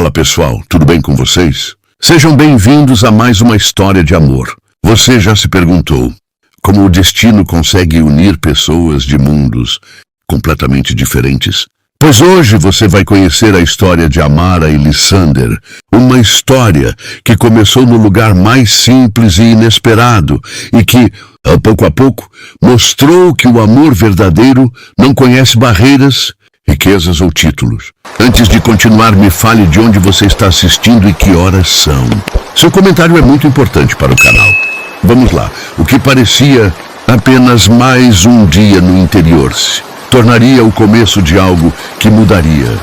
Fala pessoal, tudo bem com vocês? Sejam bem-vindos a mais uma história de amor. Você já se perguntou como o destino consegue unir pessoas de mundos completamente diferentes? Pois hoje você vai conhecer a história de Amara e Lysander, uma história que começou no lugar mais simples e inesperado e que, pouco a pouco, mostrou que o amor verdadeiro não conhece barreiras, riquezas ou títulos. Antes de continuar, me fale de onde você está assistindo e que horas são. Seu comentário é muito importante para o canal. Vamos lá. O que parecia apenas mais um dia no interior se tornaria o começo de algo que mudaria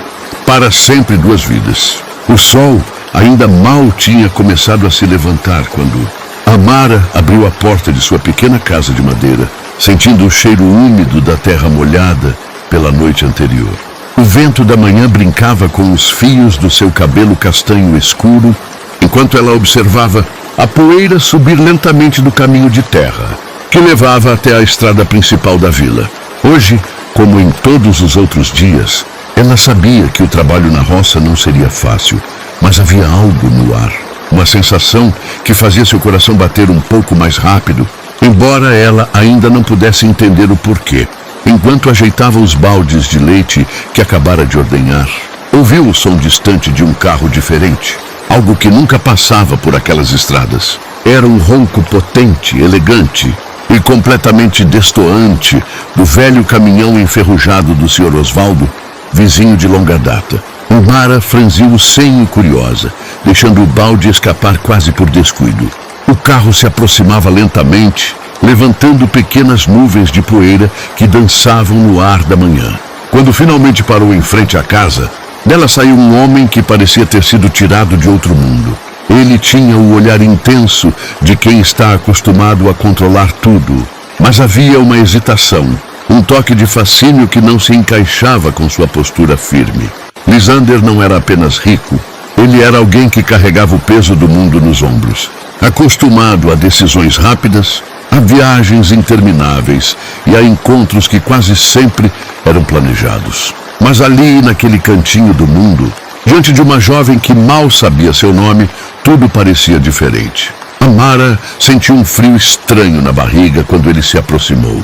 para sempre duas vidas. O sol ainda mal tinha começado a se levantar quando Amara abriu a porta de sua pequena casa de madeira, sentindo o cheiro úmido da terra molhada pela noite anterior. O vento da manhã brincava com os fios do seu cabelo castanho escuro, enquanto ela observava a poeira subir lentamente do caminho de terra, que levava até a estrada principal da vila. Hoje, como em todos os outros dias, ela sabia que o trabalho na roça não seria fácil, mas havia algo no ar, uma sensação que fazia seu coração bater um pouco mais rápido, embora ela ainda não pudesse entender o porquê. Enquanto ajeitava os baldes de leite que acabara de ordenhar, ouviu o som distante de um carro diferente, algo que nunca passava por aquelas estradas. Era um ronco potente, elegante e completamente destoante do velho caminhão enferrujado do Sr. Osvaldo, vizinho de longa data. Amara franziu o senho curiosa, deixando o balde escapar quase por descuido. O carro se aproximava lentamente, levantando pequenas nuvens de poeira que dançavam no ar da manhã. Quando finalmente parou em frente à casa, dela saiu um homem que parecia ter sido tirado de outro mundo. Ele tinha o olhar intenso de quem está acostumado a controlar tudo, mas havia uma hesitação, um toque de fascínio que não se encaixava com sua postura firme. Lysander não era apenas rico, ele era alguém que carregava o peso do mundo nos ombros. Acostumado a decisões rápidas, a viagens intermináveis e a encontros que quase sempre eram planejados. Mas ali, naquele cantinho do mundo, diante de uma jovem que mal sabia seu nome, tudo parecia diferente. Amara sentiu um frio estranho na barriga quando ele se aproximou.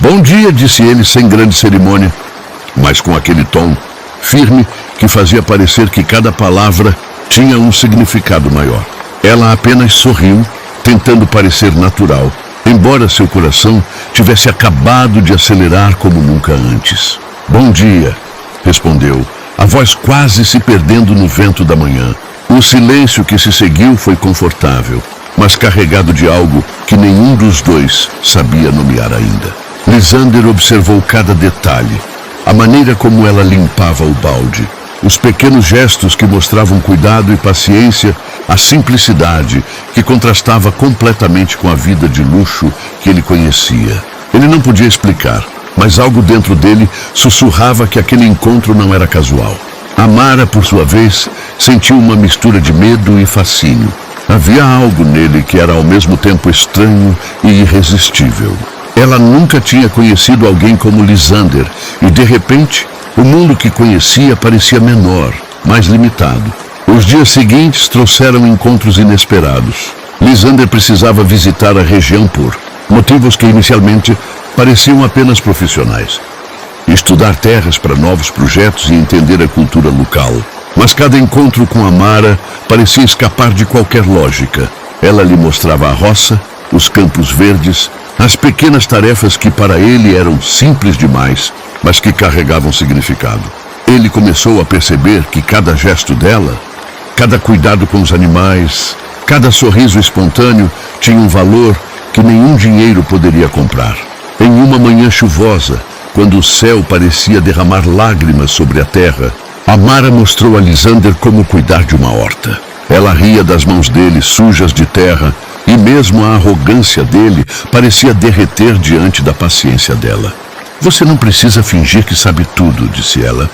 "Bom dia", disse ele sem grande cerimônia, mas com aquele tom firme que fazia parecer que cada palavra tinha um significado maior. Ela apenas sorriu, tentando parecer natural, embora seu coração tivesse acabado de acelerar como nunca antes. "Bom dia", respondeu, a voz quase se perdendo no vento da manhã. O silêncio que se seguiu foi confortável, mas carregado de algo que nenhum dos dois sabia nomear ainda. Lysander observou cada detalhe, a maneira como ela limpava o balde, os pequenos gestos que mostravam cuidado e paciência, a simplicidade que contrastava completamente com a vida de luxo que ele conhecia. Ele não podia explicar, mas algo dentro dele sussurrava que aquele encontro não era casual. Amara, por sua vez, sentiu uma mistura de medo e fascínio. Havia algo nele que era ao mesmo tempo estranho e irresistível. Ela nunca tinha conhecido alguém como Lysander e, de repente, o mundo que conhecia parecia menor, mais limitado. Os dias seguintes trouxeram encontros inesperados. Lysander precisava visitar a região por motivos que inicialmente pareciam apenas profissionais. Estudar terras para novos projetos e entender a cultura local. Mas cada encontro com Amara parecia escapar de qualquer lógica. Ela lhe mostrava a roça, os campos verdes, as pequenas tarefas que para ele eram simples demais, mas que carregavam significado. Ele começou a perceber que cada gesto dela, cada cuidado com os animais, cada sorriso espontâneo tinha um valor que nenhum dinheiro poderia comprar. Em uma manhã chuvosa, quando o céu parecia derramar lágrimas sobre a terra, Amara mostrou a Lysander como cuidar de uma horta. Ela ria das mãos dele sujas de terra e mesmo a arrogância dele parecia derreter diante da paciência dela. "Você não precisa fingir que sabe tudo", disse ela,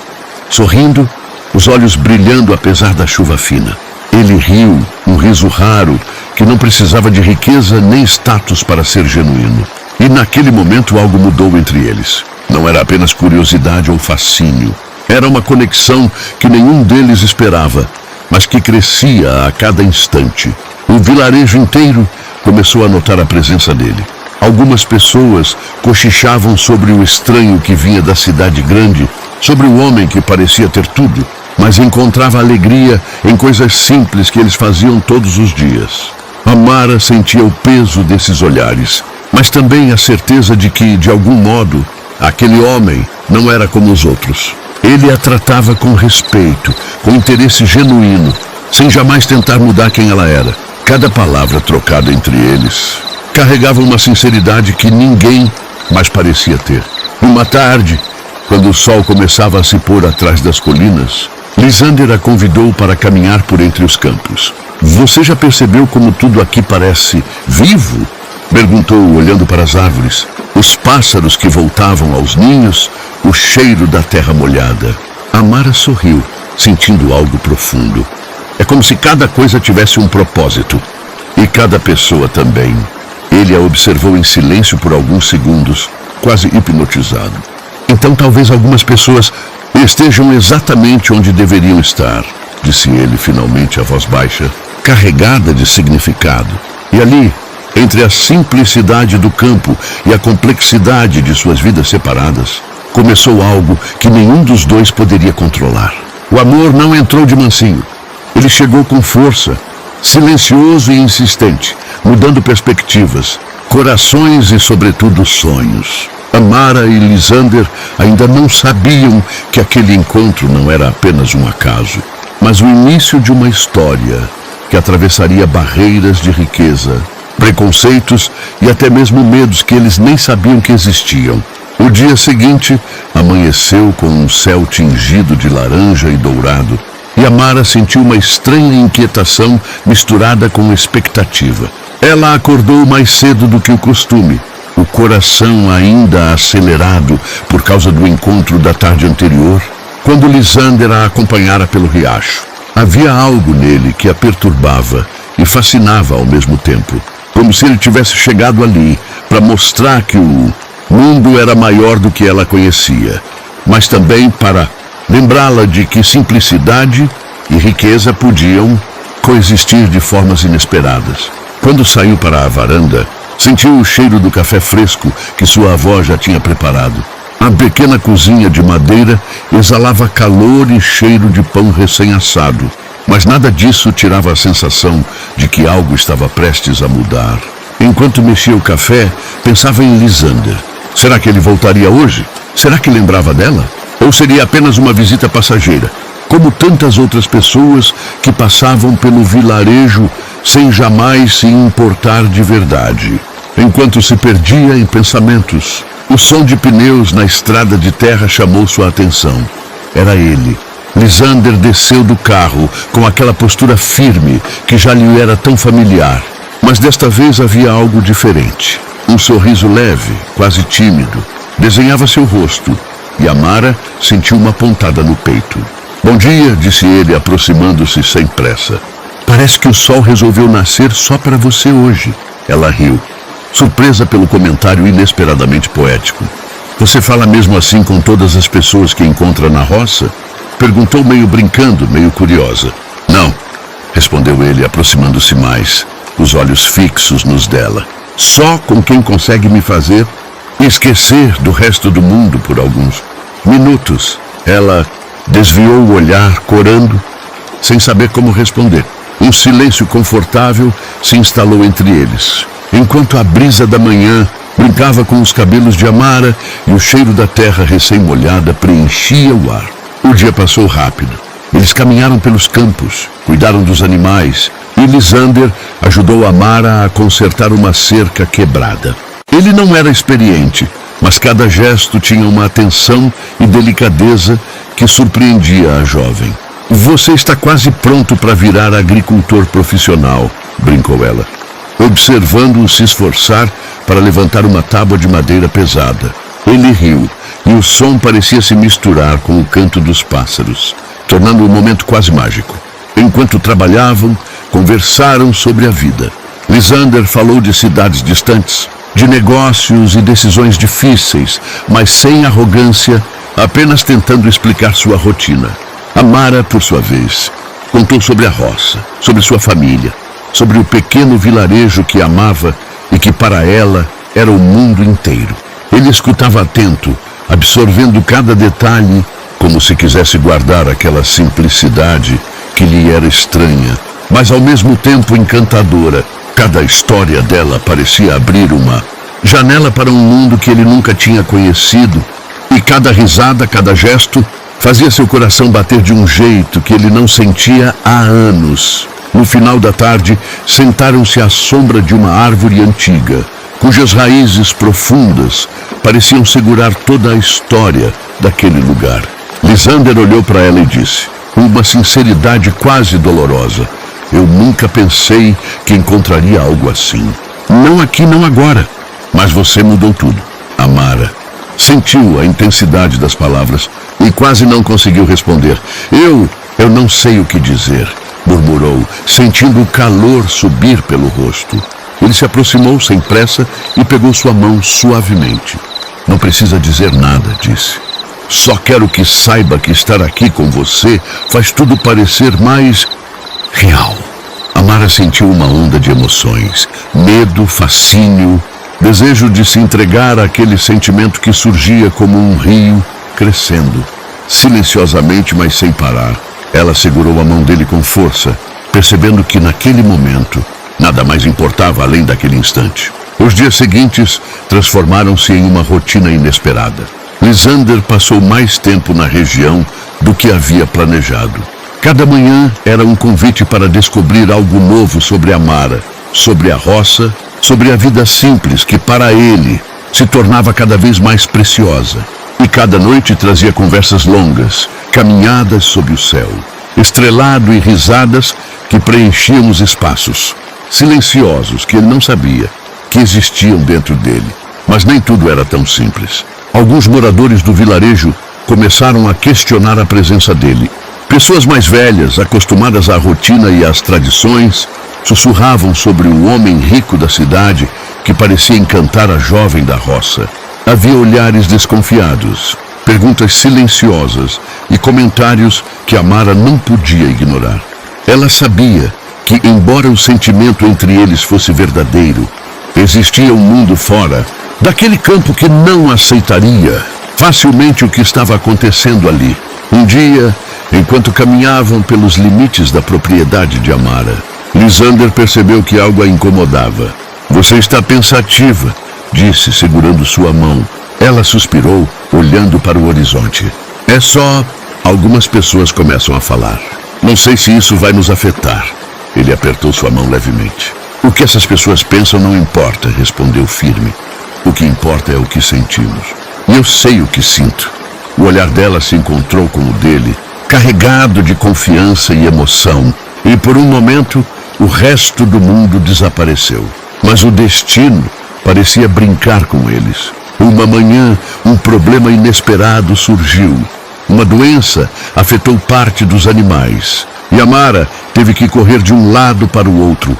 sorrindo, os olhos brilhando apesar da chuva fina. Ele riu, um riso raro, que não precisava de riqueza nem status para ser genuíno. E naquele momento algo mudou entre eles. Não era apenas curiosidade ou fascínio. Era uma conexão que nenhum deles esperava, mas que crescia a cada instante. O vilarejo inteiro começou a notar a presença dele. Algumas pessoas cochichavam sobre o estranho que vinha da cidade grande, sobre o homem que parecia ter tudo, mas encontrava alegria em coisas simples que eles faziam todos os dias. Amara sentia o peso desses olhares, mas também a certeza de que, de algum modo, aquele homem não era como os outros. Ele a tratava com respeito, com interesse genuíno, sem jamais tentar mudar quem ela era. Cada palavra trocada entre eles carregava uma sinceridade que ninguém mais parecia ter. Uma tarde, quando o sol começava a se pôr atrás das colinas, Lisander a convidou para caminhar por entre os campos. "Você já percebeu como tudo aqui parece vivo?" perguntou, olhando para as árvores, os pássaros que voltavam aos ninhos, o cheiro da terra molhada. Amara sorriu, sentindo algo profundo. É como se cada coisa tivesse um propósito, e cada pessoa também. Ele a observou em silêncio por alguns segundos, quase hipnotizado. "Então talvez algumas pessoas estejam exatamente onde deveriam estar", disse ele finalmente a voz baixa, carregada de significado. E ali, entre a simplicidade do campo e a complexidade de suas vidas separadas, começou algo que nenhum dos dois poderia controlar. O amor não entrou de mansinho. Ele chegou com força, silencioso e insistente, mudando perspectivas, corações e, sobretudo, sonhos. Amara e Lisander ainda não sabiam que aquele encontro não era apenas um acaso, mas o início de uma história que atravessaria barreiras de riqueza, preconceitos e até mesmo medos que eles nem sabiam que existiam. O dia seguinte amanheceu com um céu tingido de laranja e dourado, e Amara sentiu uma estranha inquietação misturada com expectativa. Ela acordou mais cedo do que o costume, o coração ainda acelerado por causa do encontro da tarde anterior, quando Lisander a acompanhara pelo riacho. Havia algo nele que a perturbava e fascinava ao mesmo tempo, como se ele tivesse chegado ali para mostrar que o mundo era maior do que ela conhecia, mas também para lembrá-la de que simplicidade e riqueza podiam coexistir de formas inesperadas. Quando saiu para a varanda, sentiu o cheiro do café fresco que sua avó já tinha preparado. A pequena cozinha de madeira exalava calor e cheiro de pão recém-assado, mas nada disso tirava a sensação de que algo estava prestes a mudar. Enquanto mexia o café, pensava em Lisander. Será que ele voltaria hoje? Será que lembrava dela? Ou seria apenas uma visita passageira, como tantas outras pessoas que passavam pelo vilarejo sem jamais se importar de verdade? Enquanto se perdia em pensamentos, o som de pneus na estrada de terra chamou sua atenção. Era ele. Lisander desceu do carro com aquela postura firme que já lhe era tão familiar. Mas desta vez havia algo diferente. Um sorriso leve, quase tímido, desenhava seu rosto, e Amara sentiu uma pontada no peito. "Bom dia", disse ele, aproximando-se sem pressa. "Parece que o sol resolveu nascer só para você hoje." Ela riu, surpresa pelo comentário inesperadamente poético. "Você fala mesmo assim com todas as pessoas que encontra na roça?" perguntou, meio brincando, meio curiosa. "Não", respondeu ele, aproximando-se mais, os olhos fixos nos dela. "Só com quem consegue me fazer esquecer do resto do mundo por alguns minutos." Ela desviou o olhar, corando, sem saber como responder. Um silêncio confortável se instalou entre eles, enquanto a brisa da manhã brincava com os cabelos de Amara e o cheiro da terra recém-molhada preenchia o ar. O dia passou rápido. Eles caminharam pelos campos, cuidaram dos animais, e Lisander ajudou Amara a consertar uma cerca quebrada. Ele não era experiente, mas cada gesto tinha uma atenção e delicadeza que surpreendia a jovem. "Você está quase pronto para virar agricultor profissional", brincou ela, observando-o se esforçar para levantar uma tábua de madeira pesada. Ele riu, e o som parecia se misturar com o canto dos pássaros, tornando o momento quase mágico. Enquanto trabalhavam, conversaram sobre a vida. Lisander falou de cidades distantes, de negócios e decisões difíceis, mas sem arrogância, apenas tentando explicar sua rotina. Amara, por sua vez, Contou sobre a roça, sobre sua família, sobre o pequeno vilarejo que amava e que para ela era o mundo inteiro. Ele escutava atento, absorvendo cada detalhe, como se quisesse guardar aquela simplicidade que lhe era estranha, mas ao mesmo tempo encantadora. Cada história dela parecia abrir uma janela para um mundo que ele nunca tinha conhecido, e cada risada, cada gesto, fazia seu coração bater de um jeito que ele não sentia há anos. No final da tarde, sentaram-se à sombra de uma árvore antiga, cujas raízes profundas pareciam segurar toda a história daquele lugar. Lysander olhou para ela e disse, com uma sinceridade quase dolorosa, eu nunca pensei que encontraria algo assim. Não aqui, não agora. Mas você mudou tudo. Amara sentiu a intensidade das palavras e quase não conseguiu responder. Eu não sei o que dizer, murmurou, sentindo o calor subir pelo rosto. Ele se aproximou sem pressa e pegou sua mão suavemente. Não precisa dizer nada, disse. Só quero que saiba que estar aqui com você faz tudo parecer mais real. Amara sentiu uma onda de emoções, medo, fascínio, desejo de se entregar àquele sentimento que surgia como um rio crescendo. Silenciosamente, mas sem parar, ela segurou a mão dele com força, percebendo que naquele momento nada mais importava além daquele instante. Os dias seguintes transformaram-se em uma rotina inesperada. Lysander passou mais tempo na região do que havia planejado. Cada manhã era um convite para descobrir algo novo sobre Amara, sobre a roça, sobre a vida simples que para ele se tornava cada vez mais preciosa. E cada noite trazia conversas longas, caminhadas sob o céu, estrelado e risadas que preenchiam os espaços, silenciosos que ele não sabia que existiam dentro dele. Mas nem tudo era tão simples. Alguns moradores do vilarejo começaram a questionar a presença dele. Pessoas mais velhas, acostumadas à rotina e às tradições, sussurravam sobre o homem rico da cidade que parecia encantar a jovem da roça. Havia olhares desconfiados, perguntas silenciosas e comentários que Amara não podia ignorar. Ela sabia que, embora o sentimento entre eles fosse verdadeiro, existia um mundo fora daquele campo que não aceitaria facilmente o que estava acontecendo ali. Um dia, enquanto caminhavam pelos limites da propriedade de Amara, Lysander percebeu que algo a incomodava. Você está pensativa, disse, segurando sua mão. Ela suspirou, olhando para o horizonte. É só... Algumas pessoas começam a falar. Não sei se isso vai nos afetar. Ele apertou sua mão levemente. O que essas pessoas pensam não importa, respondeu firme. O que importa é o que sentimos. E eu sei o que sinto. O olhar dela se encontrou com o dele, carregado de confiança e emoção. E por um momento, o resto do mundo desapareceu. Mas o destino parecia brincar com eles. Uma manhã, um problema inesperado surgiu. Uma doença afetou parte dos animais. E Amara teve que correr de um lado para o outro,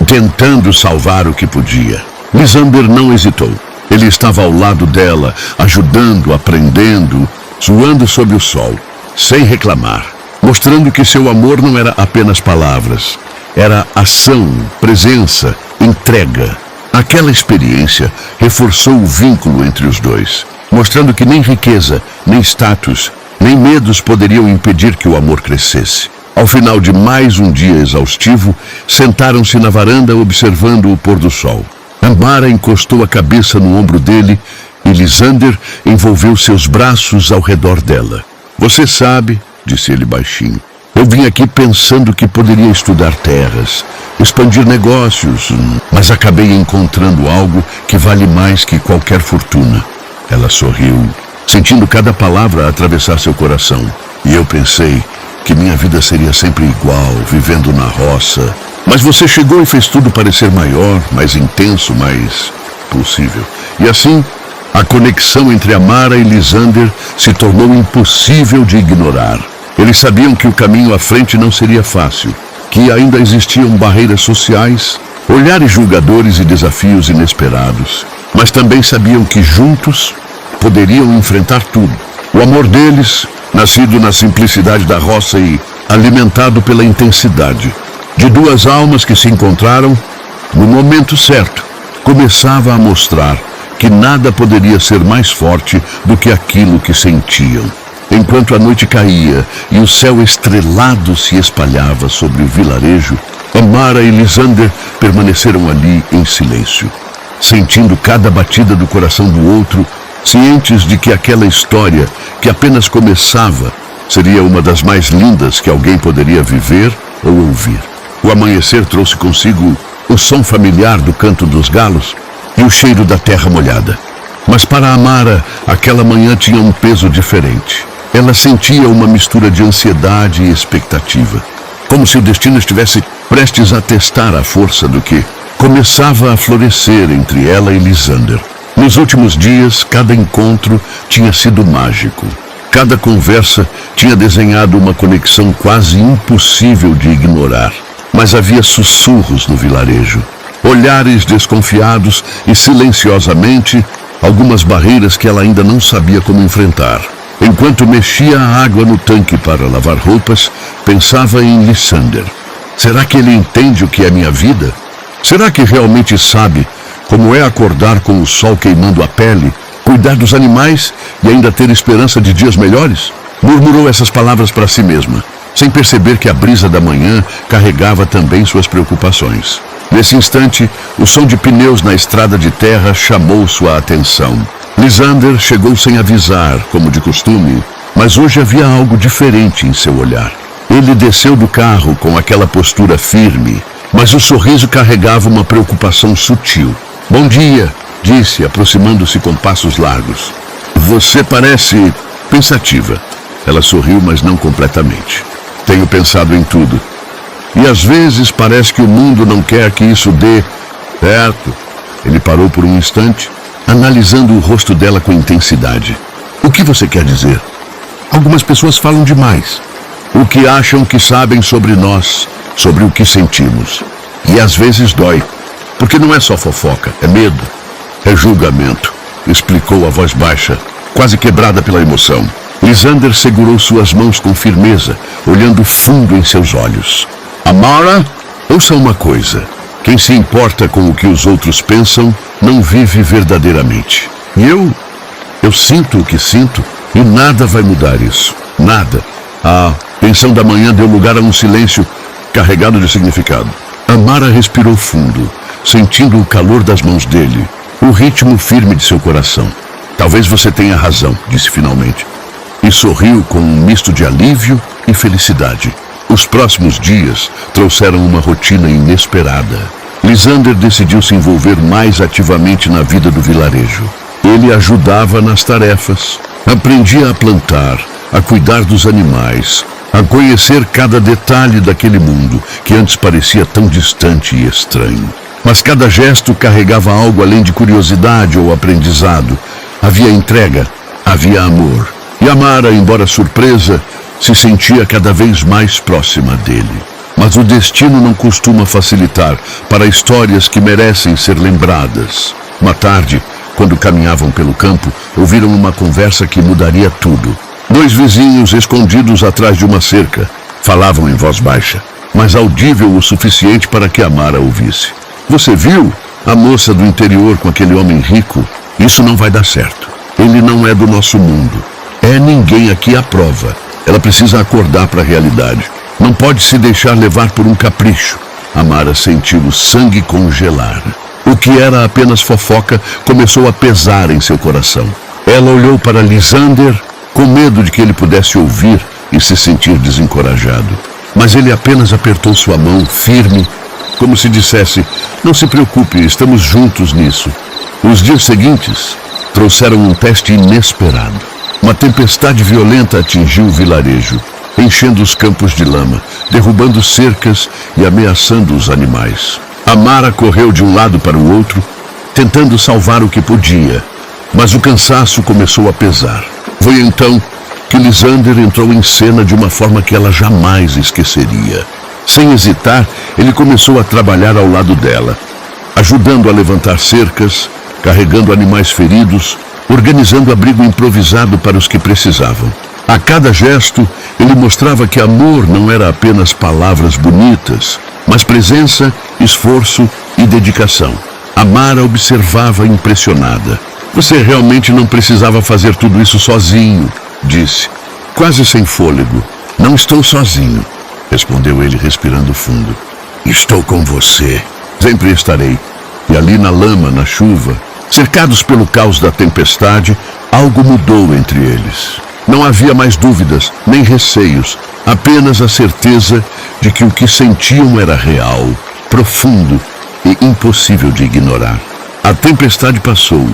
tentando salvar o que podia. Lysander não hesitou. Ele estava ao lado dela, ajudando, aprendendo, suando sob o sol, sem reclamar, mostrando que seu amor não era apenas palavras, era ação, presença, entrega. Aquela experiência reforçou o vínculo entre os dois, mostrando que nem riqueza, nem status, nem medos poderiam impedir que o amor crescesse. Ao final de mais um dia exaustivo, sentaram-se na varanda observando o pôr do sol. Amara encostou a cabeça no ombro dele e Lysander envolveu seus braços ao redor dela. Você sabe, disse ele baixinho, eu vim aqui pensando que poderia estudar terras, expandir negócios, mas acabei encontrando algo que vale mais que qualquer fortuna. Ela sorriu, sentindo cada palavra atravessar seu coração. E eu pensei que minha vida seria sempre igual, vivendo na roça. Mas você chegou e fez tudo parecer maior, mais intenso, mais possível. E assim, a conexão entre Amara e Lysander se tornou impossível de ignorar. Eles sabiam que o caminho à frente não seria fácil, que ainda existiam barreiras sociais, olhares julgadores e desafios inesperados. Mas também sabiam que juntos poderiam enfrentar tudo. O amor deles, nascido na simplicidade da roça e alimentado pela intensidade de duas almas que se encontraram no momento certo. Começava a mostrar que nada poderia ser mais forte do que aquilo que sentiam. Enquanto a noite caía e o céu estrelado se espalhava sobre o vilarejo, Amara e Lysander permaneceram ali em silêncio, sentindo cada batida do coração do outro, cientes de que aquela história, que apenas começava, seria uma das mais lindas que alguém poderia viver ou ouvir. O amanhecer trouxe consigo o som familiar do canto dos galos e o cheiro da terra molhada. Mas para Amara, aquela manhã tinha um peso diferente. Ela sentia uma mistura de ansiedade e expectativa, como se o destino estivesse prestes a testar a força do que começava a florescer entre ela e Lysander. Nos últimos dias, cada encontro tinha sido mágico. Cada conversa tinha desenhado uma conexão quase impossível de ignorar. Mas havia sussurros no vilarejo, olhares desconfiados e, silenciosamente, algumas barreiras que ela ainda não sabia como enfrentar. Enquanto mexia a água no tanque para lavar roupas, pensava em Lysander. Será que ele entende o que é minha vida? Será que realmente sabe como é acordar com o sol queimando a pele, cuidar dos animais e ainda ter esperança de dias melhores? Murmurou essas palavras para si mesma, sem perceber que a brisa da manhã carregava também suas preocupações. Nesse instante, o som de pneus na estrada de terra chamou sua atenção. Lysander chegou sem avisar, como de costume, mas hoje havia algo diferente em seu olhar. Ele desceu do carro com aquela postura firme, mas o sorriso carregava uma preocupação sutil. "Bom dia", disse, aproximando-se com passos largos. "Você parece pensativa." Ela sorriu, mas não completamente. "Tenho pensado em tudo. E às vezes parece que o mundo não quer que isso dê certo." Ele parou por um instante, analisando o rosto dela com intensidade. "O que você quer dizer?" "Algumas pessoas falam demais. O que acham que sabem sobre nós, sobre o que sentimos. E às vezes dói, porque não é só fofoca, é medo, é julgamento", explicou a voz baixa, quase quebrada pela emoção. Lysander segurou suas mãos com firmeza, olhando fundo em seus olhos. "Amara, ouça uma coisa. Quem se importa com o que os outros pensam, não vive verdadeiramente. E eu sinto o que sinto, e nada vai mudar isso. Nada." A tensão da manhã deu lugar a um silêncio carregado de significado. Amara respirou fundo, sentindo o calor das mãos dele, o ritmo firme de seu coração. "Talvez você tenha razão", disse finalmente, e sorriu com um misto de alívio e felicidade. Os próximos dias trouxeram uma rotina inesperada. Lysander decidiu se envolver mais ativamente na vida do vilarejo. Ele ajudava nas tarefas, aprendia a plantar, a cuidar dos animais, a conhecer cada detalhe daquele mundo que antes parecia tão distante e estranho. Mas cada gesto carregava algo além de curiosidade ou aprendizado. Havia entrega, havia amor. E Amara, embora surpresa, se sentia cada vez mais próxima dele. Mas o destino não costuma facilitar para histórias que merecem ser lembradas. Uma tarde, quando caminhavam pelo campo, ouviram uma conversa que mudaria tudo. Dois vizinhos, escondidos atrás de uma cerca, falavam em voz baixa, mas audível o suficiente para que Amara ouvisse. "Você viu a moça do interior com aquele homem rico? Isso não vai dar certo. Ele não é do nosso mundo. É ninguém aqui à prova. Ela precisa acordar para a realidade. Não pode se deixar levar por um capricho." Amara sentiu o sangue congelar. O que era apenas fofoca começou a pesar em seu coração. Ela olhou para Lysander com medo de que ele pudesse ouvir e se sentir desencorajado. Mas ele apenas apertou sua mão firme, como se dissesse: "Não se preocupe, estamos juntos nisso." Os dias seguintes trouxeram um teste inesperado. Uma tempestade violenta atingiu o vilarejo, enchendo os campos de lama, derrubando cercas e ameaçando os animais. Amara correu de um lado para o outro, tentando salvar o que podia, mas o cansaço começou a pesar. Foi então que Lysander entrou em cena de uma forma que ela jamais esqueceria. Sem hesitar, ele começou a trabalhar ao lado dela, ajudando a levantar cercas, carregando animais feridos, organizando abrigo improvisado para os que precisavam. A cada gesto, ele mostrava que amor não era apenas palavras bonitas, mas presença, esforço e dedicação. Amara observava impressionada. Você realmente não precisava fazer tudo isso sozinho, disse, quase sem fôlego. Não estou sozinho, respondeu ele respirando fundo. Estou com você. Sempre estarei. E ali na lama, na chuva, cercados pelo caos da tempestade, algo mudou entre eles. Não havia mais dúvidas, nem receios, apenas a certeza de que o que sentiam era real, profundo e impossível de ignorar. A tempestade passou,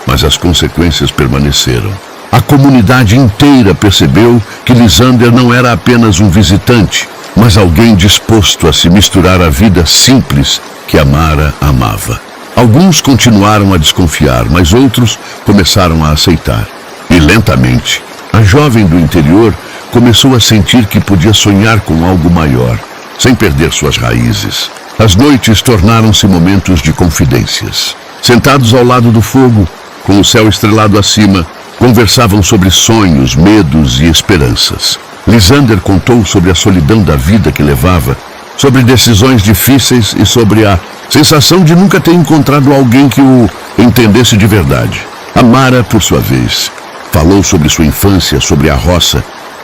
mas as consequências permaneceram. A comunidade inteira percebeu que Lysander não era apenas um visitante, mas alguém disposto a se misturar à vida simples que Amara amava. Alguns continuaram a desconfiar, mas outros começaram a aceitar. E lentamente, a jovem do interior começou a sentir que podia sonhar com algo maior, sem perder suas raízes. As noites tornaram-se momentos de confidências. Sentados ao lado do fogo, com o céu estrelado acima, conversavam sobre sonhos, medos e esperanças. Lysander contou sobre a solidão da vida que levava, sobre decisões difíceis e sobre a sensação de nunca ter encontrado alguém que o entendesse de verdade. Amara, por sua vez, falou sobre sua infância, sobre a roça,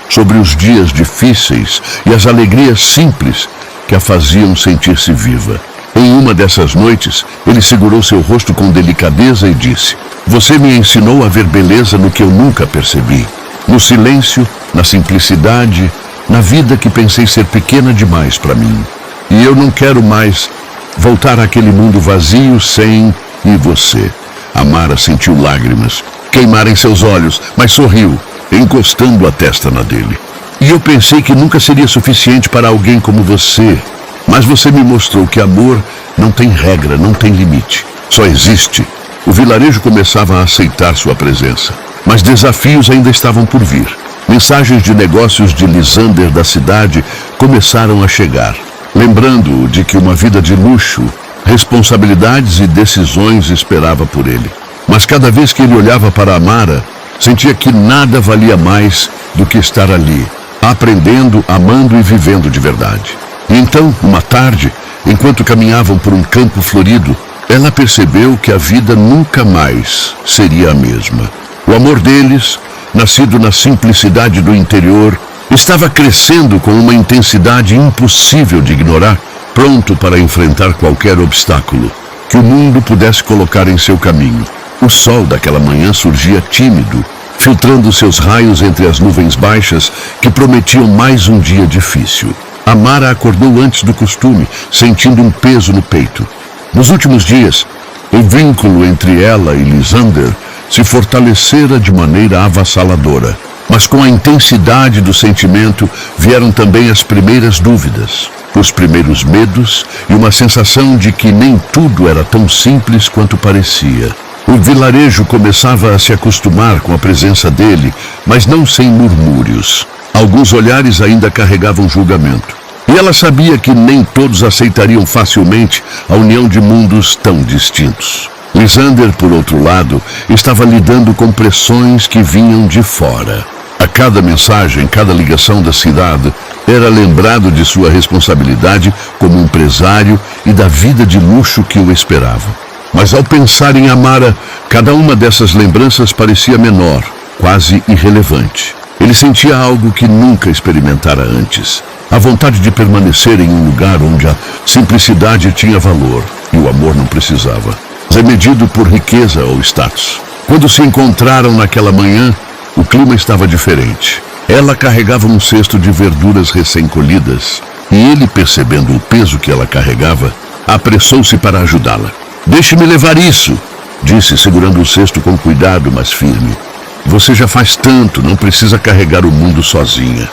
sobre os dias difíceis e as alegrias simples que a faziam sentir-se viva. Em uma dessas noites, ele segurou seu rosto com delicadeza e disse: Você me ensinou a ver beleza no que eu nunca percebi. No silêncio, na simplicidade, na vida que pensei ser pequena demais para mim. E eu não quero mais voltar àquele mundo vazio sem você. Amara sentiu lágrimas queimar em seus olhos, mas sorriu, encostando a testa na dele. E eu pensei que nunca seria suficiente para alguém como você. Mas você me mostrou que amor não tem regra, não tem limite. Só existe. O vilarejo começava a aceitar sua presença. Mas desafios ainda estavam por vir. Mensagens de negócios de Lysander da cidade começaram a chegar, lembrando-o de que uma vida de luxo, responsabilidades e decisões esperava por ele. Mas cada vez que ele olhava para Amara, sentia que nada valia mais do que estar ali, aprendendo, amando e vivendo de verdade. E então, uma tarde, enquanto caminhavam por um campo florido, ela percebeu que a vida nunca mais seria a mesma. O amor deles, nascido na simplicidade do interior, estava crescendo com uma intensidade impossível de ignorar, pronto para enfrentar qualquer obstáculo que o mundo pudesse colocar em seu caminho. O sol daquela manhã surgia tímido, filtrando seus raios entre as nuvens baixas que prometiam mais um dia difícil. Amara acordou antes do costume, sentindo um peso no peito. Nos últimos dias, o vínculo entre ela e Lysander se fortalecera de maneira avassaladora. Mas com a intensidade do sentimento vieram também as primeiras dúvidas, os primeiros medos e uma sensação de que nem tudo era tão simples quanto parecia. O vilarejo começava a se acostumar com a presença dele, mas não sem murmúrios. Alguns olhares ainda carregavam julgamento. E ela sabia que nem todos aceitariam facilmente a união de mundos tão distintos. Lysander, por outro lado, estava lidando com pressões que vinham de fora. A cada mensagem, cada ligação da cidade, era lembrado de sua responsabilidade como empresário e da vida de luxo que o esperava. Mas ao pensar em Amara, cada uma dessas lembranças parecia menor, quase irrelevante. Ele sentia algo que nunca experimentara antes. A vontade de permanecer em um lugar onde a simplicidade tinha valor e o amor não precisava ser medido por riqueza ou status. Quando se encontraram naquela manhã, o clima estava diferente. Ela carregava um cesto de verduras recém-colhidas e ele, percebendo o peso que ela carregava, apressou-se para ajudá-la. Deixe-me levar isso, disse, segurando o cesto com cuidado, mas firme. Você já faz tanto, não precisa carregar o mundo sozinha.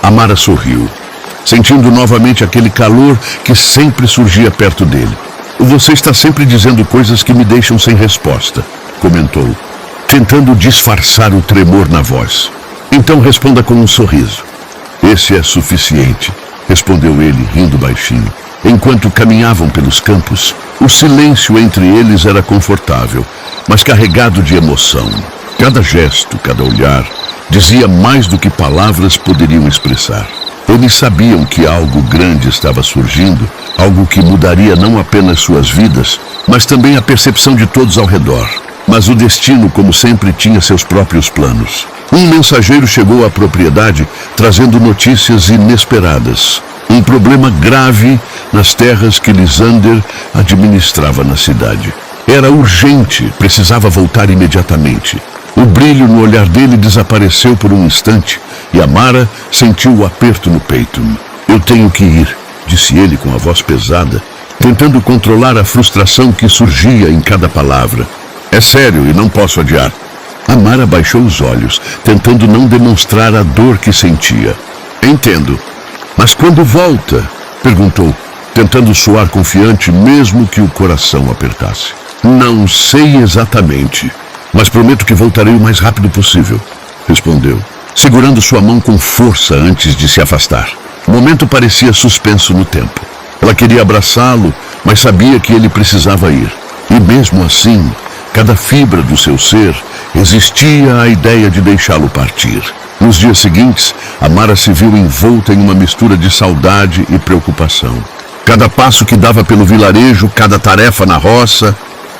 Amara sorriu, sentindo novamente aquele calor que sempre surgia perto dele. Você está sempre dizendo coisas que me deixam sem resposta, comentou, tentando disfarçar o tremor na voz. Então responda com um sorriso. Esse é suficiente, respondeu ele, rindo baixinho. Enquanto caminhavam pelos campos, o silêncio entre eles era confortável, mas carregado de emoção. Cada gesto, cada olhar, dizia mais do que palavras poderiam expressar. Eles sabiam que algo grande estava surgindo, algo que mudaria não apenas suas vidas, mas também a percepção de todos ao redor. Mas o destino, como sempre, tinha seus próprios planos. Um mensageiro chegou à propriedade trazendo notícias inesperadas. Um problema grave nas terras que Lysander administrava na cidade. Era urgente, precisava voltar imediatamente. O brilho no olhar dele desapareceu por um instante e Amara sentiu o aperto no peito. Eu tenho que ir, disse ele com a voz pesada, tentando controlar a frustração que surgia em cada palavra. É sério e não posso adiar. Amara baixou os olhos, tentando não demonstrar a dor que sentia. Entendo. Mas quando volta? Perguntou, tentando soar confiante mesmo que o coração apertasse. Não sei exatamente, mas prometo que voltarei o mais rápido possível, respondeu, segurando sua mão com força antes de se afastar. O momento parecia suspenso no tempo. Ela queria abraçá-lo, mas sabia que ele precisava ir. E mesmo assim, cada fibra do seu ser resistia à ideia de deixá-lo partir. Nos dias seguintes, Amara se viu envolta em uma mistura de saudade e preocupação. Cada passo que dava pelo vilarejo, cada tarefa na roça,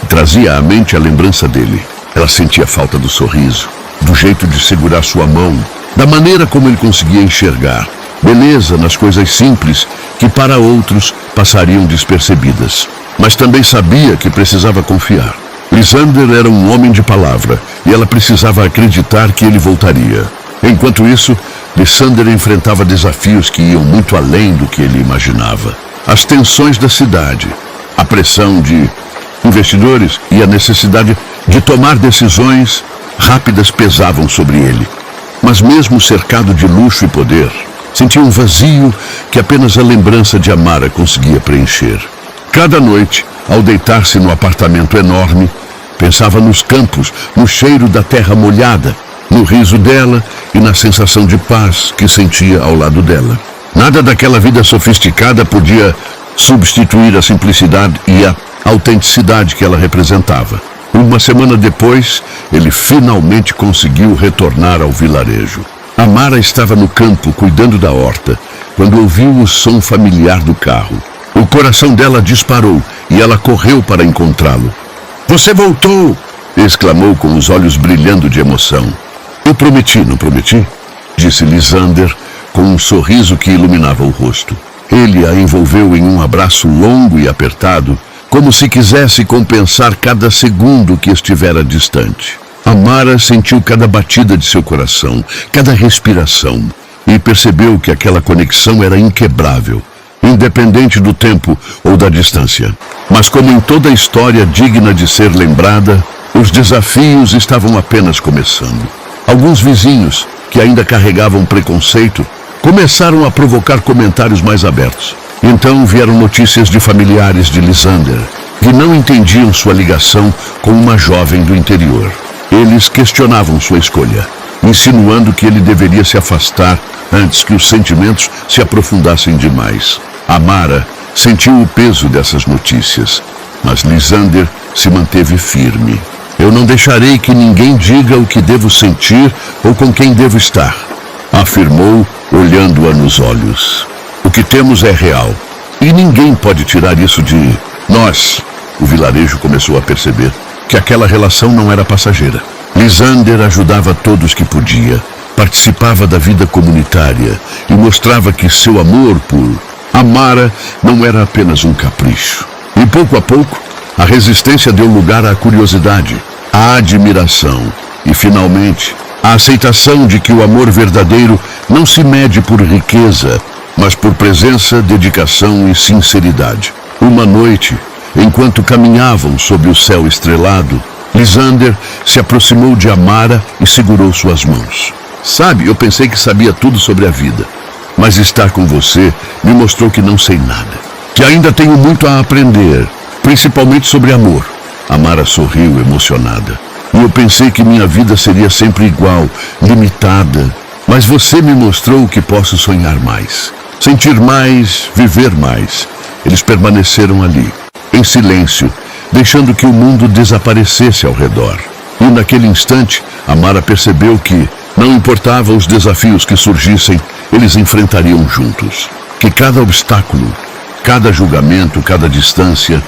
trazia à mente a lembrança dele. Ela sentia falta do sorriso, do jeito de segurar sua mão, da maneira como ele conseguia enxergar. Beleza nas coisas simples que para outros passariam despercebidas. Mas também sabia que precisava confiar. Lysander era um homem de palavra e ela precisava acreditar que ele voltaria. Enquanto isso, Lysander enfrentava desafios que iam muito além do que ele imaginava. As tensões da cidade, a pressão de investidores e a necessidade de tomar decisões rápidas pesavam sobre ele. Mas mesmo cercado de luxo e poder, sentia um vazio que apenas a lembrança de Amara conseguia preencher. Cada noite, ao deitar-se no apartamento enorme, pensava nos campos, no cheiro da terra molhada, no riso dela e na sensação de paz que sentia ao lado dela. Nada daquela vida sofisticada podia substituir a simplicidade e a autenticidade que ela representava. Uma semana depois, ele finalmente conseguiu retornar ao vilarejo. Amara estava no campo cuidando da horta, quando ouviu o som familiar do carro. O coração dela disparou e ela correu para encontrá-lo. "Você voltou!" exclamou com os olhos brilhando de emoção. "Eu prometi, não prometi?" disse Lysander, com um sorriso que iluminava o rosto. Ele a envolveu em um abraço longo e apertado, como se quisesse compensar cada segundo que estivera distante. Amara sentiu cada batida de seu coração, cada respiração, e percebeu que aquela conexão era inquebrável, independente do tempo ou da distância. Mas como em toda história digna de ser lembrada, os desafios estavam apenas começando. Alguns vizinhos, que ainda carregavam preconceito, começaram a provocar comentários mais abertos. Então vieram notícias de familiares de Lysander, que não entendiam sua ligação com uma jovem do interior. Eles questionavam sua escolha, insinuando que ele deveria se afastar antes que os sentimentos se aprofundassem demais. Amara sentiu o peso dessas notícias, mas Lysander se manteve firme. "Eu não deixarei que ninguém diga o que devo sentir ou com quem devo estar", afirmou, olhando-a nos olhos. "O que temos é real, e ninguém pode tirar isso de nós." O vilarejo começou a perceber que aquela relação não era passageira. Lysander ajudava todos que podia, participava da vida comunitária e mostrava que seu amor por Amara não era apenas um capricho. E pouco a pouco, a resistência deu lugar à curiosidade, à admiração e, finalmente, à aceitação de que o amor verdadeiro não se mede por riqueza, mas por presença, dedicação e sinceridade. Uma noite, enquanto caminhavam sob o céu estrelado, Lysander se aproximou de Amara e segurou suas mãos. "Sabe, eu pensei que sabia tudo sobre a vida, mas estar com você me mostrou que não sei nada, que ainda tenho muito a aprender, principalmente sobre amor." Amara sorriu emocionada. "E eu pensei que minha vida seria sempre igual, limitada, mas você me mostrou que posso sonhar mais, sentir mais, viver mais." Eles permaneceram ali, em silêncio, deixando que o mundo desaparecesse ao redor. E naquele instante, Amara percebeu que, Não importava os desafios que surgissem, eles enfrentariam juntos. Que cada obstáculo, cada julgamento, cada distância,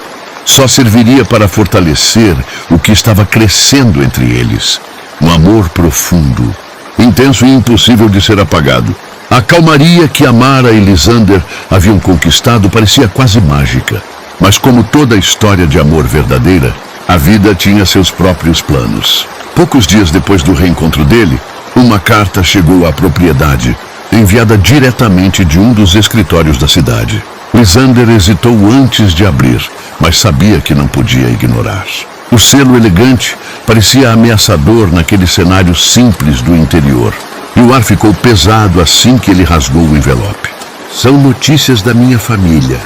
só serviria para fortalecer o que estava crescendo entre eles. Um amor profundo, intenso e impossível de ser apagado. A calmaria que Amara e Lysander haviam conquistado parecia quase mágica. Mas como toda história de amor verdadeira, a vida tinha seus próprios planos. Poucos dias depois do reencontro dele, uma carta chegou à propriedade, enviada diretamente de um dos escritórios da cidade. Lysander hesitou antes de abrir, mas sabia que não podia ignorar. O selo elegante parecia ameaçador naquele cenário simples do interior. E o ar ficou pesado assim que ele rasgou o envelope. São notícias da minha família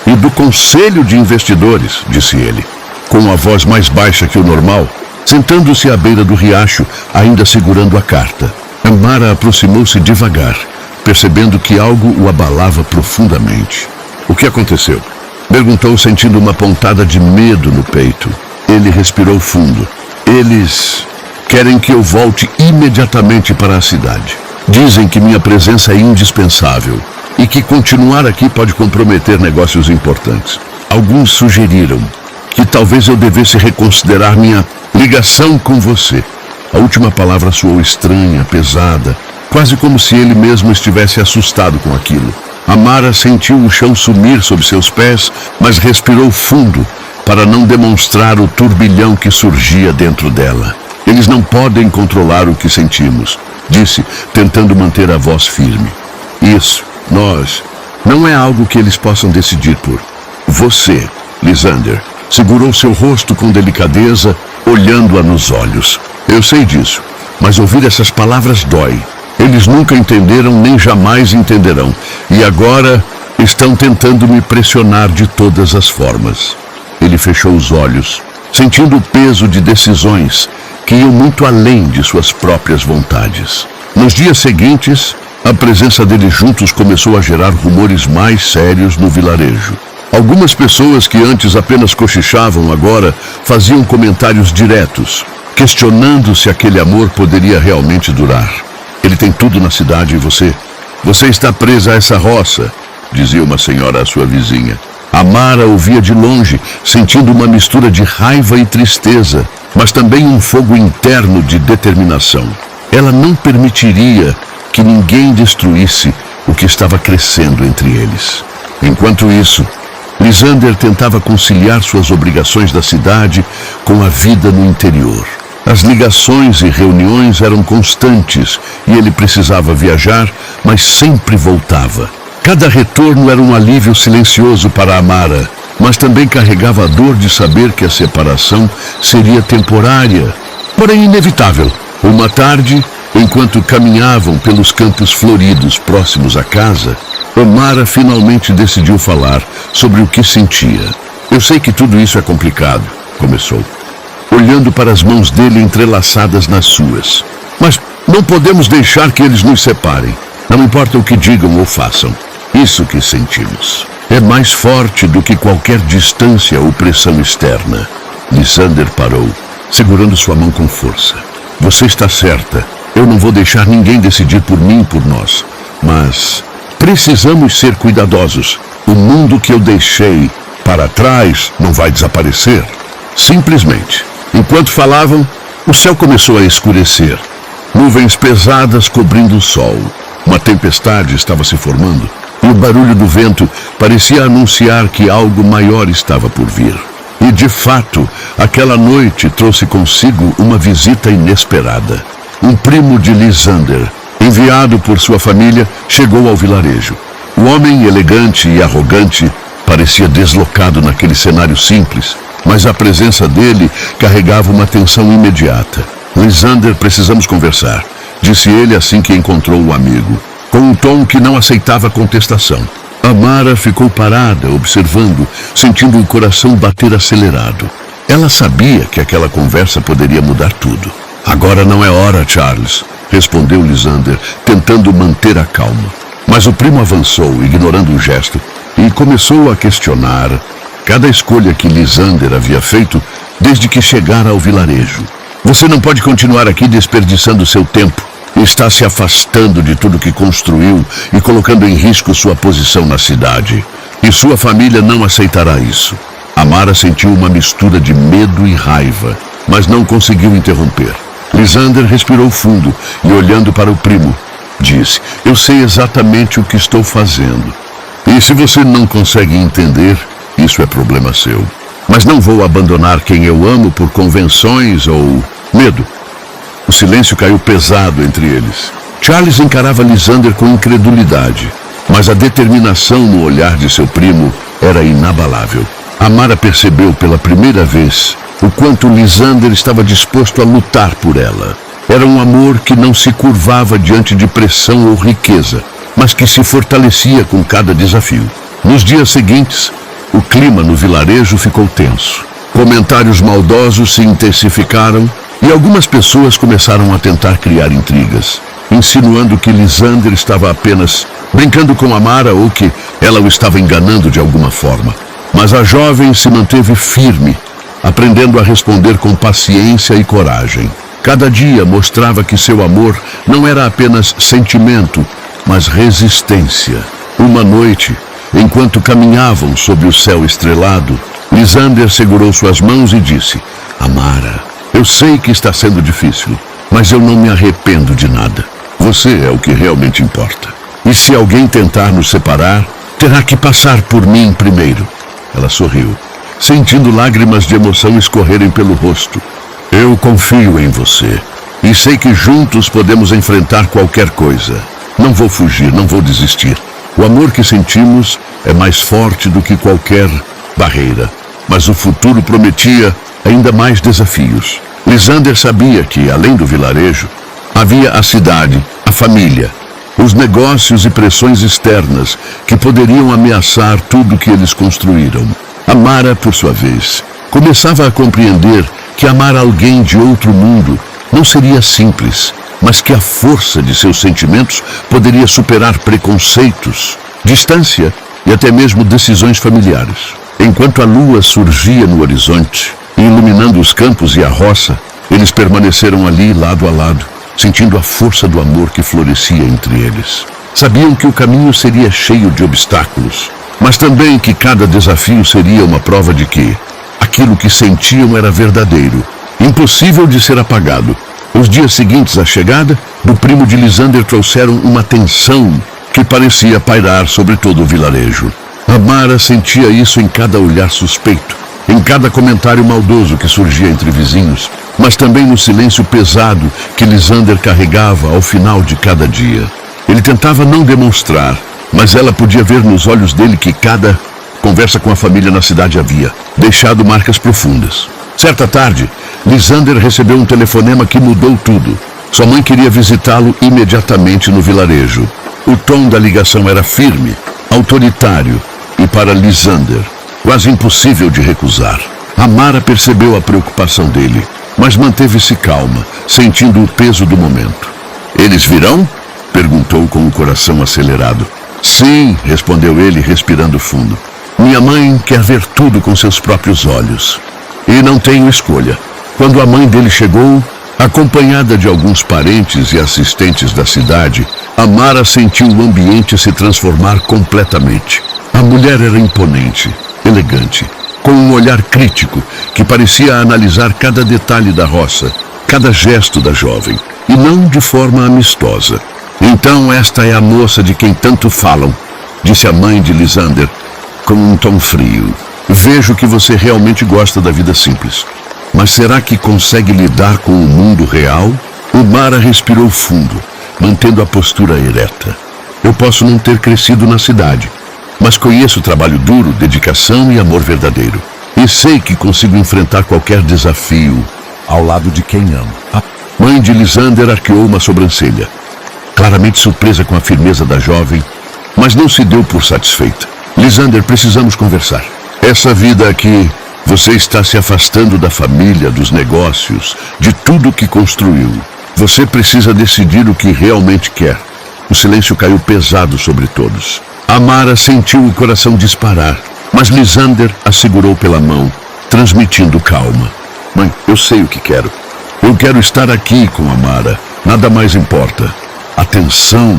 e do Conselho de Investidores, disse ele, com a voz mais baixa que o normal, sentando-se à beira do riacho, ainda segurando a carta. Amara aproximou-se devagar, percebendo que algo o abalava profundamente. O que aconteceu? Perguntou, sentindo uma pontada de medo no peito. Ele respirou fundo. Eles querem que eu volte imediatamente para a cidade. Dizem que minha presença é indispensável e que continuar aqui pode comprometer negócios importantes. Alguns sugeriram que talvez eu devesse reconsiderar minha ligação com você. A última palavra soou estranha, pesada, quase como se ele mesmo estivesse assustado com aquilo. Amara sentiu o chão sumir sob seus pés, mas respirou fundo para não demonstrar o turbilhão que surgia dentro dela. Eles não podem controlar o que sentimos, disse, tentando manter a voz firme. Isso, nós, não é algo que eles possam decidir por você. Lysander segurou seu rosto com delicadeza, olhando-a nos olhos. Eu sei disso, mas ouvir essas palavras dói. Eles nunca entenderam nem jamais entenderão, e agora estão tentando me pressionar de todas as formas. Ele fechou os olhos, sentindo o peso de decisões que iam muito além de suas próprias vontades. Nos dias seguintes, a presença deles juntos começou a gerar rumores mais sérios no vilarejo. Algumas pessoas que antes apenas cochichavam agora faziam comentários diretos, questionando se aquele amor poderia realmente durar. Ele tem tudo na cidade e você está presa a essa roça, dizia uma senhora à sua vizinha. Amara ouvia de longe, sentindo uma mistura de raiva e tristeza, mas também um fogo interno de determinação. Ela não permitiria que ninguém destruísse o que estava crescendo entre eles. Enquanto isso, Lysander tentava conciliar suas obrigações da cidade com a vida no interior. As ligações e reuniões eram constantes e ele precisava viajar, mas sempre voltava. Cada retorno era um alívio silencioso para Amara, mas também carregava a dor de saber que a separação seria temporária, porém inevitável. Uma tarde, enquanto caminhavam pelos campos floridos próximos à casa, Amara finalmente decidiu falar sobre o que sentia. Eu sei que tudo isso é complicado, começou, olhando para as mãos dele entrelaçadas nas suas. Mas não podemos deixar que eles nos separem. Não importa o que digam ou façam. Isso que sentimos é mais forte do que qualquer distância ou pressão externa. Lysander parou, segurando sua mão com força. Você está certa. Eu não vou deixar ninguém decidir por mim e por nós. Mas precisamos ser cuidadosos. O mundo que eu deixei para trás não vai desaparecer. Simplesmente. Enquanto falavam, o céu começou a escurecer. Nuvens pesadas cobrindo o sol. Uma tempestade estava se formando e o barulho do vento parecia anunciar que algo maior estava por vir. E, de fato, aquela noite trouxe consigo uma visita inesperada. Um primo de Lysander, enviado por sua família, chegou ao vilarejo. O homem elegante e arrogante parecia deslocado naquele cenário simples, mas a presença dele carregava uma tensão imediata. Lysander, precisamos conversar, disse ele assim que encontrou o amigo, com um tom que não aceitava contestação. Amara ficou parada, observando, sentindo o coração bater acelerado. Ela sabia que aquela conversa poderia mudar tudo. Agora não é hora, Charles, respondeu Lysander, tentando manter a calma. Mas o primo avançou, ignorando o gesto, e começou a questionar cada escolha que Lysander havia feito desde que chegara ao vilarejo. Você não pode continuar aqui desperdiçando seu tempo, Está se afastando de tudo que construiu e colocando em risco sua posição na cidade. E sua família não aceitará isso. Amara sentiu uma mistura de medo e raiva, mas não conseguiu interromper. Lisander respirou fundo e, olhando para o primo, disse: eu sei exatamente o que estou fazendo. E se você não consegue entender, isso é problema seu. Mas não vou abandonar quem eu amo por convenções ou medo. O silêncio caiu pesado entre eles. Charles encarava Lisander com incredulidade, mas a determinação no olhar de seu primo era inabalável. Amara percebeu pela primeira vez o quanto Lisander estava disposto a lutar por ela. Era um amor que não se curvava diante de pressão ou riqueza, mas que se fortalecia com cada desafio. Nos dias seguintes, o clima no vilarejo ficou tenso. Comentários maldosos se intensificaram e algumas pessoas começaram a tentar criar intrigas, insinuando que Lisander estava apenas brincando com Amara ou que ela o estava enganando de alguma forma. Mas a jovem se manteve firme, aprendendo a responder com paciência e coragem. Cada dia mostrava que seu amor não era apenas sentimento, mas resistência. Uma noite, enquanto caminhavam sob o céu estrelado, Lisander segurou suas mãos e disse: Amara, eu sei que está sendo difícil, mas eu não me arrependo de nada. Você é o que realmente importa. E se alguém tentar nos separar, terá que passar por mim primeiro. Ela sorriu, sentindo lágrimas de emoção escorrerem pelo rosto. Eu confio em você e sei que juntos podemos enfrentar qualquer coisa. Não vou fugir, não vou desistir. O amor que sentimos é mais forte do que qualquer barreira, mas o futuro prometia ainda mais desafios. Lisander sabia que, além do vilarejo, havia a cidade, a família, os negócios e pressões externas que poderiam ameaçar tudo que eles construíram. Amara, por sua vez, começava a compreender que amar alguém de outro mundo não seria simples, mas que a força de seus sentimentos poderia superar preconceitos, distância e até mesmo decisões familiares. Enquanto a lua surgia no horizonte, iluminando os campos e a roça, eles permaneceram ali lado a lado, sentindo a força do amor que florescia entre eles. Sabiam que o caminho seria cheio de obstáculos, mas também que cada desafio seria uma prova de que aquilo que sentiam era verdadeiro, impossível de ser apagado. Os dias seguintes à chegada do primo de Lisander trouxeram uma tensão que parecia pairar sobre todo o vilarejo. Amara sentia isso em cada olhar suspeito, em cada comentário maldoso que surgia entre vizinhos, mas também no silêncio pesado que Lisander carregava ao final de cada dia. Ele tentava não demonstrar, mas ela podia ver nos olhos dele que cada conversa com a família na cidade havia deixado marcas profundas. Certa tarde, Lisander recebeu um telefonema que mudou tudo. Sua mãe queria visitá-lo imediatamente no vilarejo. O tom da ligação era firme, autoritário e, para Lisander, quase impossível de recusar. Amara percebeu a preocupação dele, mas manteve-se calma, sentindo o peso do momento. Eles virão? Perguntou com o coração acelerado. Sim, respondeu ele, respirando fundo. Minha mãe quer ver tudo com seus próprios olhos. E não tenho escolha. Quando a mãe dele chegou, acompanhada de alguns parentes e assistentes da cidade, Amara sentiu o ambiente se transformar completamente. A mulher era imponente, elegante, com um olhar crítico que parecia analisar cada detalhe da roça, cada gesto da jovem, e não de forma amistosa. Então esta é a moça de quem tanto falam, disse a mãe de Lisander, com um tom frio. Vejo que você realmente gosta da vida simples. Mas será que consegue lidar com o mundo real? Amara respirou fundo, mantendo a postura ereta. Eu posso não ter crescido na cidade, mas conheço trabalho duro, dedicação e amor verdadeiro. E sei que consigo enfrentar qualquer desafio ao lado de quem amo. A mãe de Lisander arqueou uma sobrancelha, claramente surpresa com a firmeza da jovem, mas não se deu por satisfeita. Lisander, precisamos conversar. Essa vida aqui, você está se afastando da família, dos negócios, de tudo que construiu. Você precisa decidir o que realmente quer. O silêncio caiu pesado sobre todos. Amara sentiu o coração disparar, mas Lisander a segurou pela mão, transmitindo calma. Mãe, eu sei o que quero. Eu quero estar aqui com Amara, Nada mais importa. A tensão,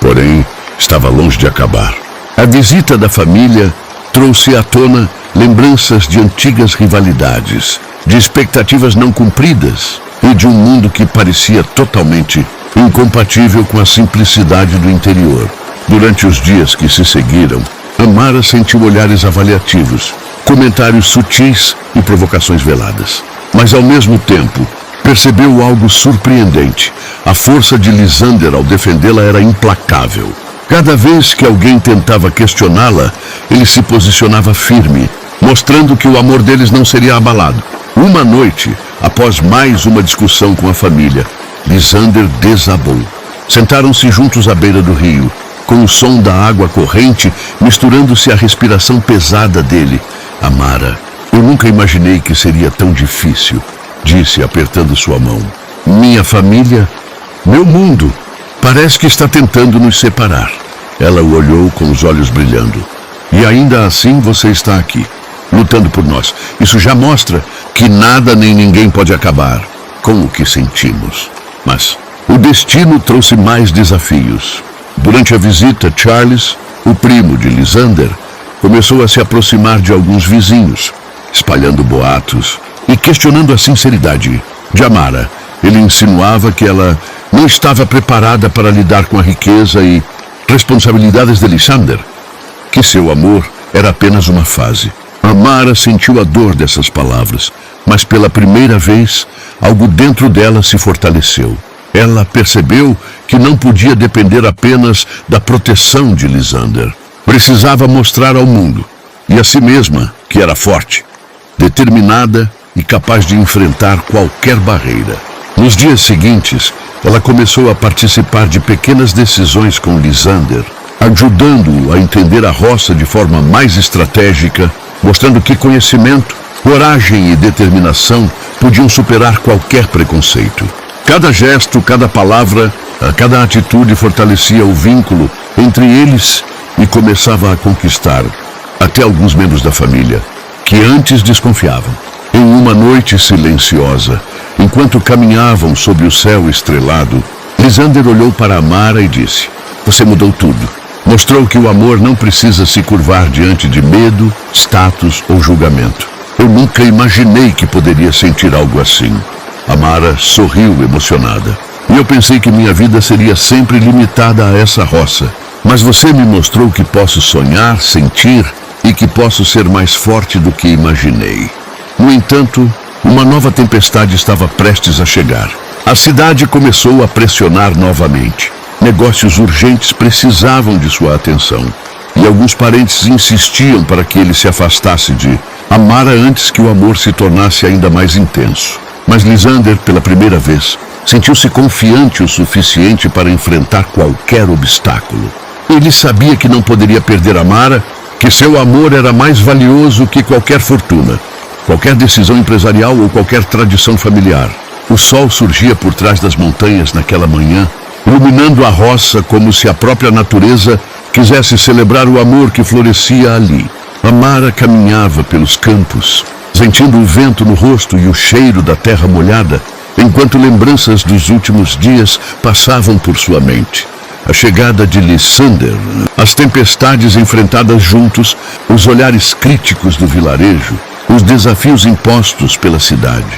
porém, estava longe de acabar. A visita da família trouxe à tona lembranças de antigas rivalidades, de expectativas não cumpridas e de um mundo que parecia totalmente incompatível com a simplicidade do interior. Durante os dias que se seguiram, Amara sentiu olhares avaliativos, comentários sutis e provocações veladas. Mas, ao mesmo tempo, percebeu algo surpreendente. A força de Lysander ao defendê-la era implacável. Cada vez que alguém tentava questioná-la, ele se posicionava firme, mostrando que o amor deles não seria abalado. Uma noite, após mais uma discussão com a família, Lysander desabou. Sentaram-se juntos à beira do rio, com o som da água corrente misturando-se à respiração pesada dele. Amara, eu nunca imaginei que seria tão difícil, disse, apertando sua mão. Minha família, meu mundo, parece que está tentando nos separar. Ela o olhou com os olhos brilhando. E ainda assim você está aqui, lutando por nós. Isso já mostra que nada nem ninguém pode acabar com o que sentimos. Mas o destino trouxe mais desafios. Durante a visita, Charles, o primo de Lysander, começou a se aproximar de alguns vizinhos, espalhando boatos e questionando a sinceridade de Amara. Ele insinuava que ela não estava preparada para lidar com a riqueza e responsabilidades de Lysander, que seu amor era apenas uma fase. Amara sentiu a dor dessas palavras, mas pela primeira vez, algo dentro dela se fortaleceu. Ela percebeu que não podia depender apenas da proteção de Lysander. Precisava mostrar ao mundo, e a si mesma, que era forte, determinada e capaz de enfrentar qualquer barreira. Nos dias seguintes, ela começou a participar de pequenas decisões com Lysander, ajudando-o a entender a roça de forma mais estratégica, mostrando que conhecimento, coragem e determinação podiam superar qualquer preconceito. Cada gesto, cada palavra, cada atitude fortalecia o vínculo entre eles e começava a conquistar até alguns membros da família, que antes desconfiavam. Em uma noite silenciosa, enquanto caminhavam sob o céu estrelado, Lysander olhou para Amara e disse: "Você mudou tudo. Mostrou que o amor não precisa se curvar diante de medo, status ou julgamento. Eu nunca imaginei que poderia sentir algo assim." Amara sorriu emocionada. "E eu pensei que minha vida seria sempre limitada a essa roça. Mas você me mostrou que posso sonhar, sentir e que posso ser mais forte do que imaginei." No entanto, uma nova tempestade estava prestes a chegar. A cidade começou a pressionar novamente. Negócios urgentes precisavam de sua atenção. E alguns parentes insistiam para que ele se afastasse de Amara antes que o amor se tornasse ainda mais intenso. Mas Lysander, pela primeira vez, sentiu-se confiante o suficiente para enfrentar qualquer obstáculo. Ele sabia que não poderia perder Amara, que seu amor era mais valioso que qualquer fortuna, qualquer decisão empresarial ou qualquer tradição familiar. O sol surgia por trás das montanhas naquela manhã, iluminando a roça como se a própria natureza quisesse celebrar o amor que florescia ali. Amara caminhava pelos campos, sentindo o vento no rosto e o cheiro da terra molhada, enquanto lembranças dos últimos dias passavam por sua mente. A chegada de Lysander, as tempestades enfrentadas juntos, os olhares críticos do vilarejo, os desafios impostos pela cidade.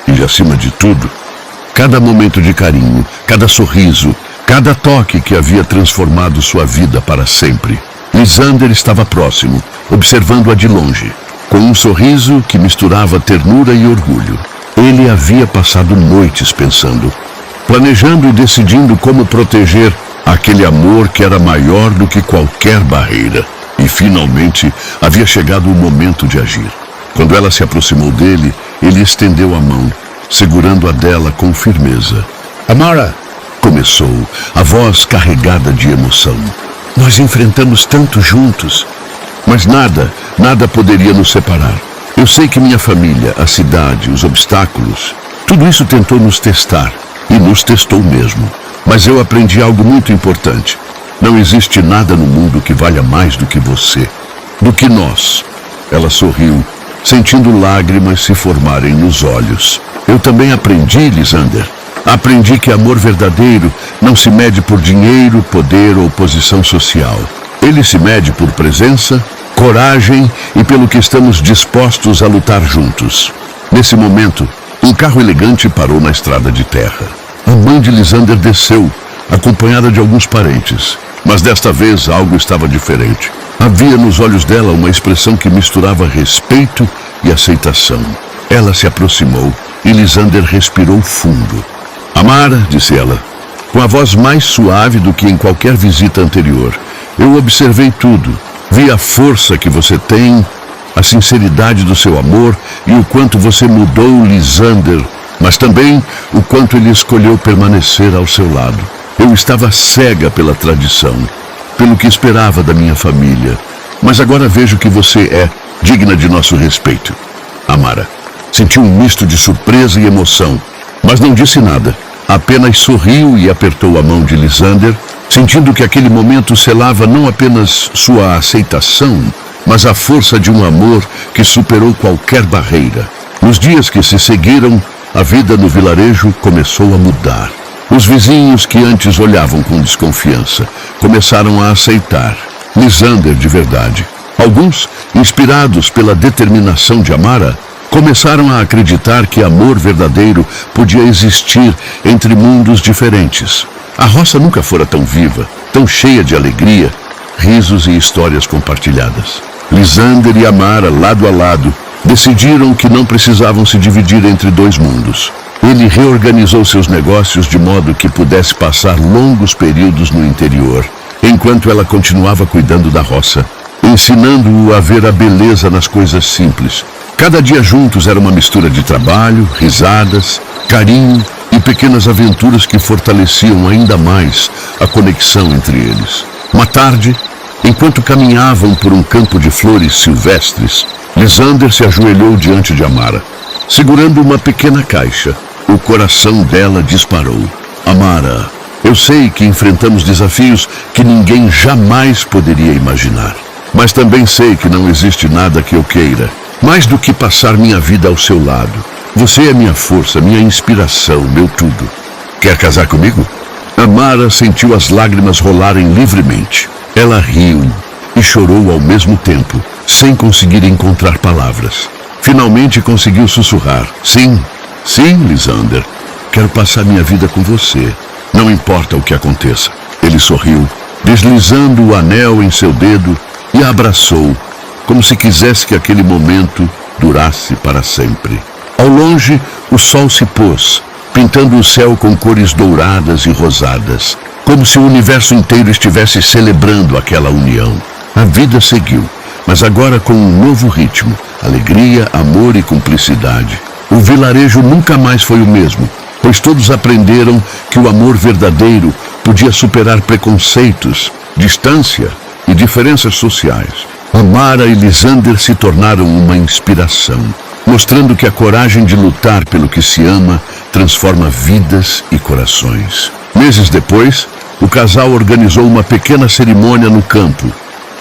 E, acima de tudo, cada momento de carinho, cada sorriso, cada toque que havia transformado sua vida para sempre. Lysander estava próximo, observando-a de longe, com um sorriso que misturava ternura e orgulho. Ele havia passado noites pensando, planejando e decidindo como proteger aquele amor que era maior do que qualquer barreira. E finalmente havia chegado o momento de agir. Quando ela se aproximou dele, ele estendeu a mão, segurando a dela com firmeza. "Amara", começou, a voz carregada de emoção. "Nós enfrentamos tanto juntos, mas nada poderia nos separar. Eu sei que minha família, a cidade, os obstáculos, tudo isso tentou nos testar, e nos testou mesmo. Mas eu aprendi algo muito importante. Não existe nada no mundo que valha mais do que você, do que nós." Ela sorriu, sentindo lágrimas se formarem nos olhos. "Eu também aprendi, Lysander, Aprendi que amor verdadeiro não se mede por dinheiro, poder ou posição social. Ele se mede por presença, coragem e pelo que estamos dispostos a lutar juntos. Nesse momento, um carro elegante parou na estrada de terra. A mãe de Lisander desceu, acompanhada de alguns parentes. Mas desta vez algo estava diferente. Havia nos olhos dela uma expressão que misturava respeito e aceitação. Ela se aproximou e Lisander respirou fundo. Amara, disse ela, com a voz mais suave do que em qualquer visita anterior. Eu observei tudo. Vi a força que você tem, a sinceridade do seu amor e o quanto você mudou Lisander, mas também o quanto ele escolheu permanecer ao seu lado. Eu estava cega pela tradição, pelo que esperava da minha família, mas agora vejo que você é digna de nosso respeito. Amara sentiu um misto de surpresa e emoção, mas não disse nada. Apenas sorriu e apertou a mão de Lisander, sentindo que aquele momento selava não apenas sua aceitação, mas a força de um amor que superou qualquer barreira. Nos dias que se seguiram, a vida no vilarejo começou a mudar. Os vizinhos que antes olhavam com desconfiança começaram a aceitar Lisander de verdade. Alguns, inspirados pela determinação de Amara, começaram a acreditar que amor verdadeiro podia existir entre mundos diferentes. A roça nunca fora tão viva, tão cheia de alegria, risos e histórias compartilhadas. Lisander e Amara, lado a lado, decidiram que não precisavam se dividir entre dois mundos. Ele reorganizou seus negócios de modo que pudesse passar longos períodos no interior, enquanto ela continuava cuidando da roça, ensinando-o a ver a beleza nas coisas simples. Cada dia juntos era uma mistura de trabalho, risadas, carinho e pequenas aventuras que fortaleciam ainda mais a conexão entre eles. Uma tarde, enquanto caminhavam por um campo de flores silvestres, Lisander se ajoelhou diante de Amara, segurando uma pequena caixa. O coração dela disparou. Amara, eu sei que enfrentamos desafios que ninguém jamais poderia imaginar. Mas também sei que não existe nada que eu queira, mais do que passar minha vida ao seu lado. Você é minha força, minha inspiração, meu tudo. Quer casar comigo? Amara sentiu as lágrimas rolarem livremente. Ela riu e chorou ao mesmo tempo, sem conseguir encontrar palavras. Finalmente conseguiu sussurrar. Sim, Lisander. Quero passar minha vida com você. Não importa o que aconteça. Ele sorriu, deslizando o anel em seu dedo e a abraçou, como se quisesse que aquele momento durasse para sempre. Ao longe, o sol se pôs, pintando o céu com cores douradas e rosadas, como se o universo inteiro estivesse celebrando aquela união. A vida seguiu, mas agora com um novo ritmo, alegria, amor e cumplicidade. O vilarejo nunca mais foi o mesmo, pois todos aprenderam que o amor verdadeiro podia superar preconceitos, distância e diferenças sociais. Amara e Lisander se tornaram uma inspiração, mostrando que a coragem de lutar pelo que se ama transforma vidas e corações. Meses depois, o casal organizou uma pequena cerimônia no campo,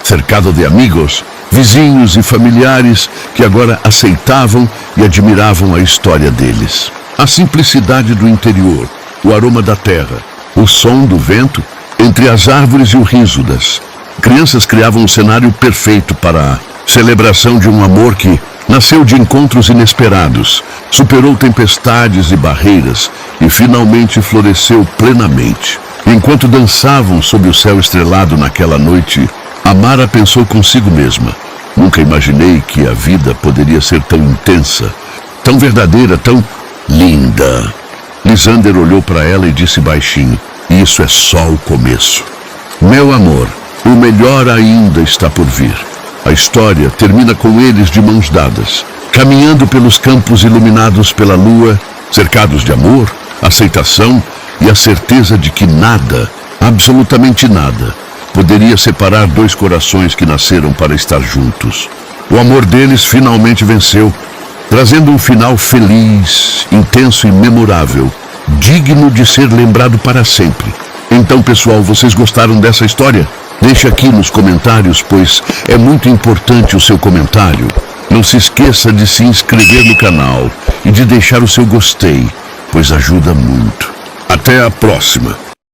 cercado de amigos, vizinhos e familiares que agora aceitavam e admiravam a história deles. A simplicidade do interior, o aroma da terra, o som do vento entre as árvores e o riso das crianças criavam um cenário perfeito para a celebração de um amor que nasceu de encontros inesperados, superou tempestades e barreiras e finalmente floresceu plenamente. Enquanto dançavam sob o céu estrelado naquela noite, Amara pensou consigo mesma. Nunca imaginei que a vida poderia ser tão intensa, tão verdadeira, tão linda. Lisander olhou para ela e disse baixinho, isso é só o começo. Meu amor, o melhor ainda está por vir. A história termina com eles de mãos dadas, caminhando pelos campos iluminados pela lua, cercados de amor, aceitação e a certeza de que nada, absolutamente nada, poderia separar dois corações que nasceram para estar juntos. O amor deles finalmente venceu, trazendo um final feliz, intenso e memorável, digno de ser lembrado para sempre. Então, pessoal, vocês gostaram dessa história? Deixe aqui nos comentários, pois é muito importante o seu comentário. Não se esqueça de se inscrever no canal e de deixar o seu gostei. pois ajuda muito. Até a próxima!